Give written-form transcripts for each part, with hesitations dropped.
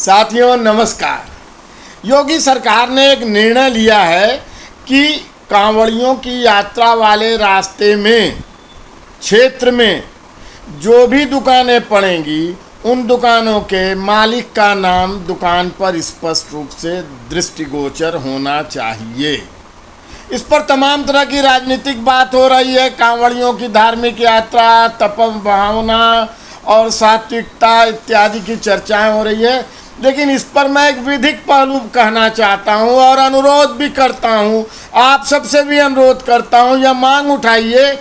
साथियों नमस्कार। योगी सरकार ने एक निर्णय लिया है कि कांवड़ियों की यात्रा वाले रास्ते में क्षेत्र में जो भी दुकानें पड़ेंगी उन दुकानों के मालिक का नाम दुकान पर स्पष्ट रूप से दृष्टिगोचर होना चाहिए। इस पर तमाम तरह की राजनीतिक बात हो रही है। कांवड़ियों की धार्मिक यात्रा, तपस्या भावना और सात्विकता इत्यादि की चर्चाएं हो रही है, लेकिन इस पर मैं एक विधिक पहलू कहना चाहता हूं और अनुरोध भी करता हूं, आप सबसे भी अनुरोध करता हूं, यह मांग उठाइए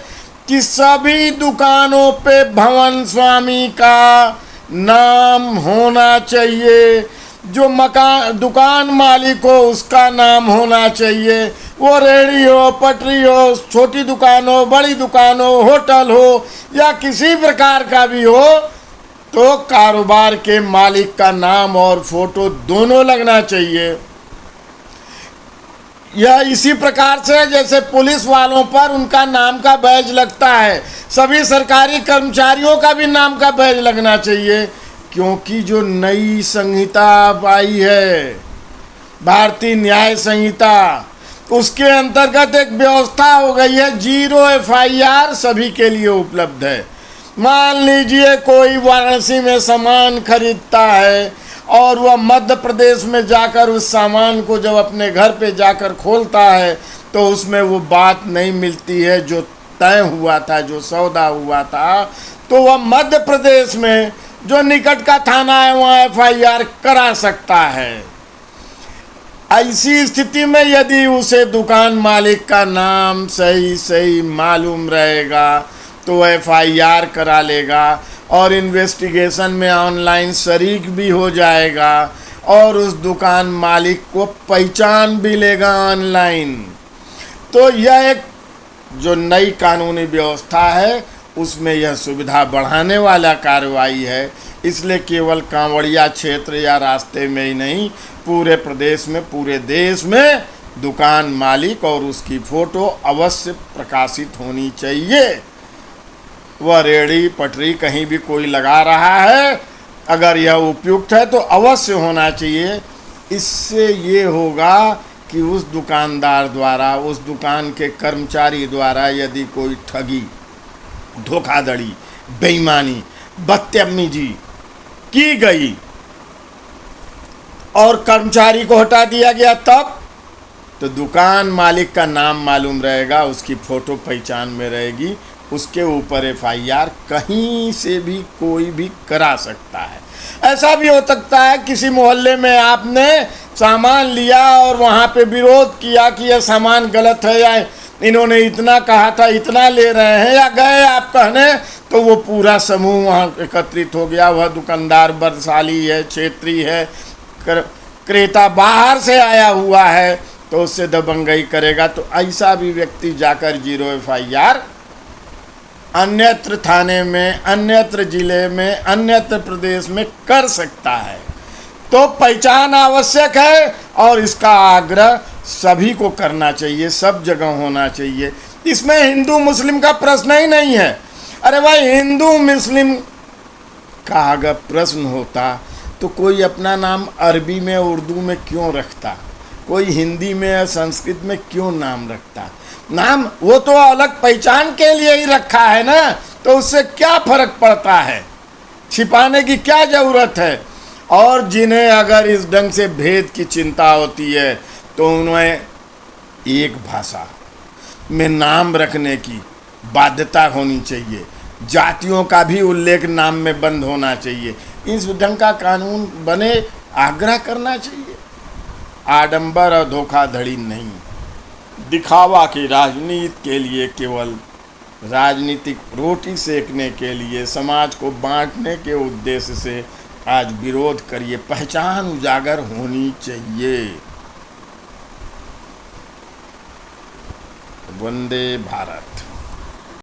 कि सभी दुकानों पे भवन स्वामी का नाम होना चाहिए। जो मकान दुकान मालिक हो उसका नाम होना चाहिए। वो रेहड़ी हो, पटरी हो, छोटी दुकान हो, बड़ी दुकान हो, होटल हो या किसी प्रकार का भी हो, तो कारोबार के मालिक का नाम और फोटो दोनों लगना चाहिए। यह इसी प्रकार से जैसे पुलिस वालों पर उनका नाम का बैज लगता है, सभी सरकारी कर्मचारियों का भी नाम का बैज लगना चाहिए। क्योंकि जो नई संहिता आई है, भारतीय न्याय संहिता, उसके अंतर्गत एक व्यवस्था हो गई है, 0 FIR सभी के लिए उपलब्ध है। मान लीजिए कोई वाराणसी में सामान खरीदता है और वह मध्य प्रदेश में जाकर उस सामान को जब अपने घर पे जाकर खोलता है तो उसमें वो बात नहीं मिलती है जो तय हुआ था, जो सौदा हुआ था, तो वह मध्य प्रदेश में जो निकट का थाना है वहाँ FIR करा सकता है। ऐसी स्थिति में यदि उसे दुकान मालिक का नाम सही मालूम रहेगा तो FIR करा लेगा और इन्वेस्टिगेशन में ऑनलाइन शरीक भी हो जाएगा और उस दुकान मालिक को पहचान भी लेगा ऑनलाइन। तो यह एक जो नई कानूनी व्यवस्था है उसमें यह सुविधा बढ़ाने वाला कार्रवाई है। इसलिए केवल कांवड़िया क्षेत्र या रास्ते में ही नहीं, पूरे प्रदेश में, पूरे देश में दुकान मालिक और उसकी फ़ोटो अवश्य प्रकाशित होनी चाहिए। वह रेहड़ी पटरी कहीं भी कोई लगा रहा है, अगर यह उपयुक्त है तो अवश्य होना चाहिए। इससे ये होगा कि उस दुकानदार द्वारा, उस दुकान के कर्मचारी द्वारा यदि कोई ठगी, धोखाधड़ी, बेईमानी, बदतमीजी की गई और कर्मचारी को हटा दिया गया तब तो दुकान मालिक का नाम मालूम रहेगा, उसकी फ़ोटो पहचान में रहेगी, उसके ऊपर FIR कहीं से भी कोई भी करा सकता है। ऐसा भी हो सकता है किसी मोहल्ले में आपने सामान लिया और वहाँ पे विरोध किया कि यह सामान गलत है या इन्होंने इतना कहा था, इतना ले रहे हैं, या गए आप कहने तो वो पूरा समूह वहाँ एकत्रित हो गया। वह दुकानदार बलशाली है, क्षेत्रीय है, क्रेता बाहर से आया हुआ है तो उससे दबंगई करेगा। तो ऐसा भी व्यक्ति जाकर 0 FIR अन्यत्र थाने में, अन्यत्र जिले में, अन्यत्र प्रदेश में कर सकता है। तो पहचान आवश्यक है और इसका आग्रह सभी को करना चाहिए, सब जगह होना चाहिए। इसमें हिंदू मुस्लिम का प्रश्न ही नहीं है। अरे भाई, हिंदू मुस्लिम का अगर प्रश्न होता तो कोई अपना नाम अरबी में, उर्दू में क्यों रखता? कोई हिंदी में या संस्कृत में क्यों नाम रखता? नाम वो तो अलग पहचान के लिए ही रखा है ना, तो उससे क्या फर्क पड़ता है? छिपाने की क्या ज़रूरत है? और जिन्हें अगर इस ढंग से भेद की चिंता होती है तो उन्हें एक भाषा में नाम रखने की बाध्यता होनी चाहिए। जातियों का भी उल्लेख नाम में बंद होना चाहिए। इस ढंग का कानून बने, आग्रह करना चाहिए। आडंबर और धोखाधड़ी नहीं, दिखावा की राजनीति के लिए, केवल राजनीतिक रोटी सेकने के लिए, समाज को बांटने के उद्देश्य से आज विरोध करिए। पहचान उजागर होनी चाहिए। वंदे भारत।